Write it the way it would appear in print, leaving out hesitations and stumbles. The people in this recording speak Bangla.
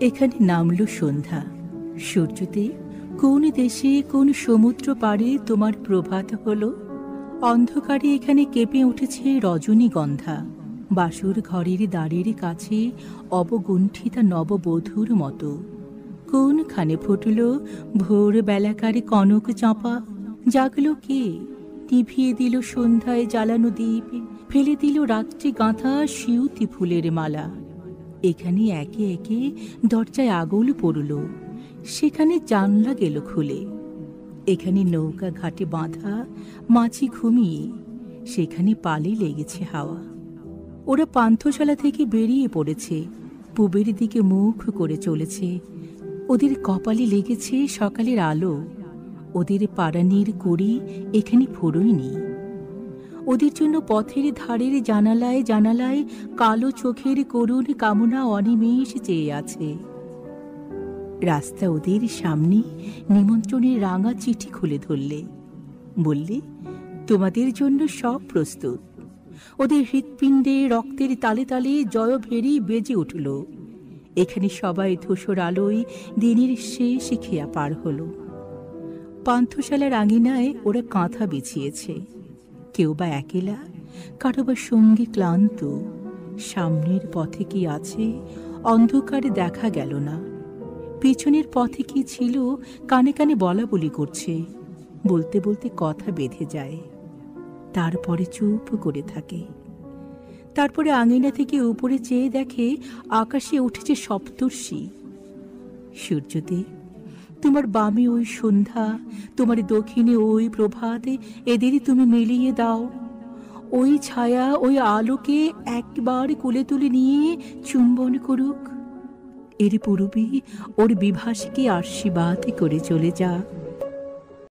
এখানে নামল সন্ধ্যা। সূর্যদেব, কোন দেশে কোন সমুদ্র পাড়ে তোমার প্রভাত হলো? অন্ধকারে এখানে কেঁপে উঠেছে রজনীগন্ধা। বাসুর ঘরের দ্বারের কাছে অবগুণ্ঠিতা নববধূর মতো কোনখানে ফুটল ভোর বেলাকারে কনক চাঁপা। জাগলো কে? নিভিয়ে দিল সন্ধ্যায় জ্বালানো দ্বীপ, ফেলে দিল রাত্রি গাঁথা শিউতি ফুলের মালা। এখানে একে একে দরজায় আগুল পড়ল, সেখানে জানলা গেল খুলে। এখানে নৌকা ঘাটে বাঁধা, মাঝি ঘুমিয়ে, সেখানে পালে লেগেছে হাওয়া। ওরা পান্থশালা থেকে বেরিয়ে পড়েছে, পূবের দিকে মুখ করে চলেছে। ওদের কপালে লেগেছে সকালের আলো, ওদের পাড়ানির কড়ি এখানে ফোড়ইনি। ওদের জন্য পথের ধারের জানালায় জানালায় কালো চোখের করুণ কামনা অনিমেষ চেয়ে আছে। রাস্তা ওদের সামনে নিমন্ত্রণের রাঙা চিঠি খুলে ধরলে, বললে তোমাদের জন্য সব প্রস্তুত। ওদের হৃৎপিণ্ডে রক্তের তালে তালে জয়ভেরি বেজে উঠল। এখানে সবাই ধূসর আলোয় দিনের শেষ খেয়া পার হলো। পান্থশালার আঙিনায় ওরা কাঁথা বিছিয়েছে, কেউ বা একেলা, কারো বা সঙ্গে ক্লান্ত। সামনের পথে কি আছে অন্ধকারে দেখা গেল না, পিছনের পথে কি ছিল কানে কানে বলা বলি করছে। বলতে বলতে কথা বেঁধে যায়, তারপরে চুপ করে থাকে। তারপরে আঙিনা থেকে উপরে চেয়ে দেখে আকাশে উঠেছে সপ্তর্ষি। সূর্যদেব, তোমার বামে ওই সন্ধ্যা, তোমার দক্ষিণে ওই প্রভাতে, এদেরই তুমি মিলিয়ে দাও। ওই ছায়া ওই আলোকে একবার কোলে তুলে নিয়ে চুম্বন করুক। এর পূর্বে ওর বিভাসকে আশীর্বাদ করে চলে যা।